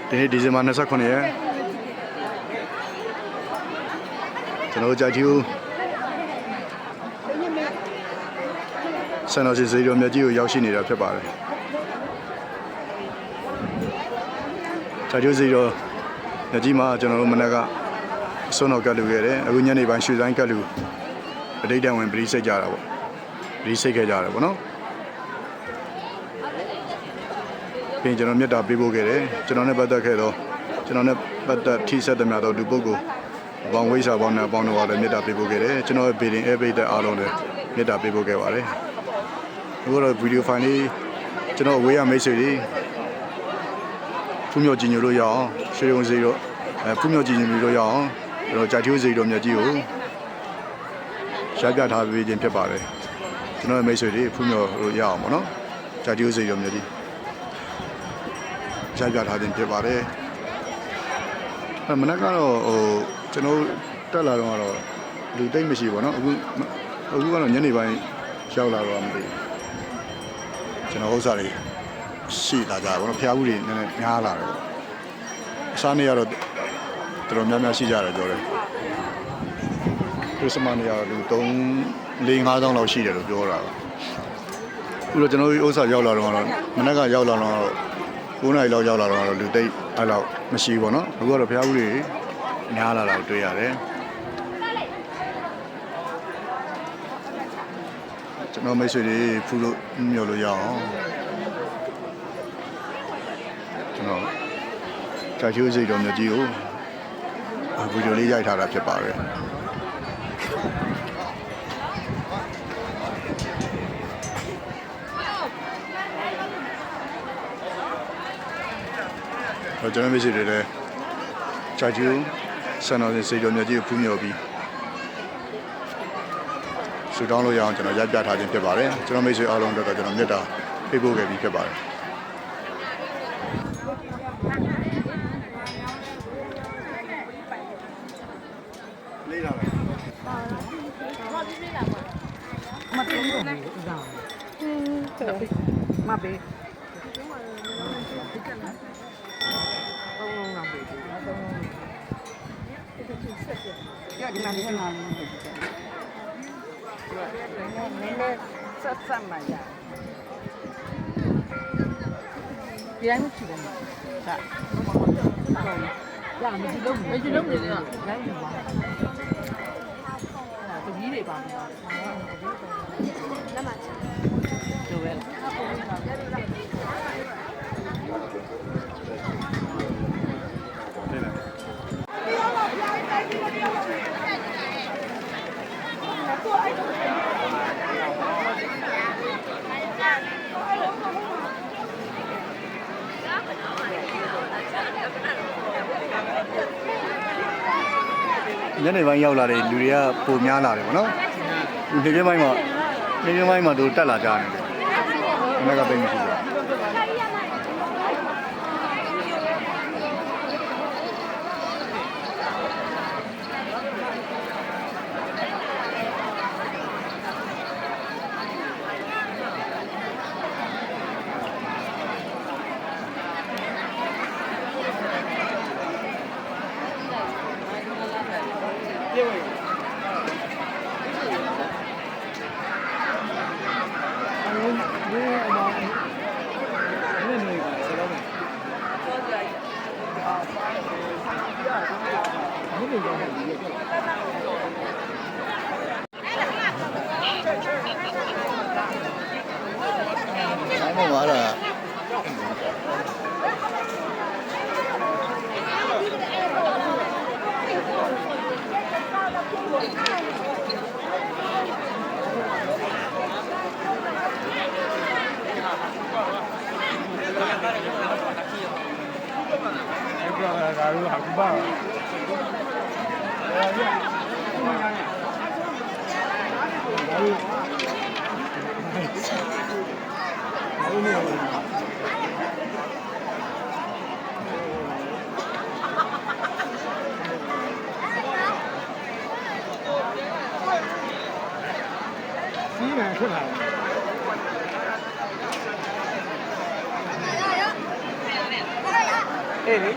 ဒီနေ့ဒီဇင်ဘာ29ရက်ကျွန်တော်ကြာတီကိုဆန်တော်စီစီရောမြကြီးကိုရောက်ရှိနေတာဖြစ်ပါတယ်ကြာတီစီရောမြကြီးမှာကျွန်တော်တို့မနက်ကအစွန်းတော်ကတ်လူခဲ့တယ်အခုညနေပိုင်းရွှေဆိုင်ကတ်လူအတိတ်တန်ဝင်ပရိစိတ်ကြတာပေါ့ပရိစိတ်ခဲ့ကြတယ်ပေါ့နော်ပြင်ကျွန်တော်မြတ်တာပေးဖို့ခဲ့တယ်ကျွန်တော်နဲ့ပတ်သက်ခဲ့တော့ကျွန်တော်နဲ့ပတ်သက်ထိဆက်သမျှတော့လူပုဂ္ဂိုလ်ဘောင်ဝိစာဘောင်နဲ့ပေါင်းတော့လည်းမြတ်တာပေးဖို့ခဲ့တယ်ကျွန်တော်ရဲ့ဗီဒီယို every တဲ့အားလုံးလည်းမြတ်တာပေးဖို့ခဲ့ပါတယ်အခုတော့ဗီဒီယိုဖိုင်လေးကျွန်တော်ဝေးရမိတ်ဆွေတွေဖူးမြော်ကြည်ညိုလို့ရအောင်ရွှေရုံစီတော့ဖူးမြော်ကြည်ညိုလို့ရအောင်ကျွန်တော်ကြာတီစီတော်မြတ်ကြီးကိုရှားပြထားပေးခြင်းဖြစ်ပါတယ်ကျွန်တော်ရဲ့မိတ်ဆွေတွေဖူးမြော်လို့ရအောင်ပေါ့နော်ကြာတီစီတော်မြတ်ကြီးရှားပြထားခြင်းဖြစ်ပါတယ်မနက်ကတော့ကျွန်တော်တက်လာတော့လူသိမ့်မရှိပါတော့အခုကတော့ညနေပိုင်းရောက်လာတော့မသိကျွန်တော်ဥစ္စာတွေရှိလာကြပါတော့ဖျားဘူးတွေနည်းနည်းများလာတယ်အစားနေရတော့တော်တော်များများရှိကြတယ်ပြောတယ်ခရစ်စမတ်နေ့ကတော့လူ3-4-5 တောင်းလောက်ရှိတယ်လို့ပြောတာအခုတော့ကျွန်တော်ဥစ္စာရောက်လာတော့မနက်ကရောက်လာတော့9 နာရီလောက်ရောက်လာတော့လူသိမ့်အဲ့လောက်မရှိဘူးပေါ့နော်အခုကတော့ဖျားဘူးတွေများလာတာကိုတွေ့ရတယ်ကျွန်တော်မိတ်ဆွေတွေဖူးလို့မျိုးလို့ရအောင်ကျွန်တော်ကြာချိုးစိတ်တော်မြတ်ကြီးကိုဗီဒီယိုလေးရိုက်ထားတာဖြစ်ပါတယ်ကျွန်တော်မိတ်ဆွေတွေလည်းကြာချိုးဆန်တော်စိတ်တော်မြတ်ကြီးကိုဖူးမြော်ပြီးဆူတောင်းလို့ရအောင်ကျွန်တော်ရပ်ပြထားခြင်းဖြစ်ပါတယ်ကျွန်တော်မိတ်ဆွေအားလုံးတို့တော့ကျွန်တော်မြတ်တာပေးပို့ခဲ့ပြီးဖြစ်ပါတယ်လေးလာမပေးဘူးမပေးဒီမှာဒီမှာဆက်ဆက်မှာရပြန်မချင်ဘူးဒါရမကြည့်လို့မကြည့်လို့နေတော့လိုင်းယူပါတကြီးတွေပါမယ်လက်မချင်လိုပဲညနေပိုင်းရောက်လာတဲ့လူတွေကပုံများလာတယ်ဗောနော်ဒီနေ့ပိုင်းမှာတို့တက်လာကြတယ်ခဏကပိတ်မရှိဘူး出来了。အေးလေ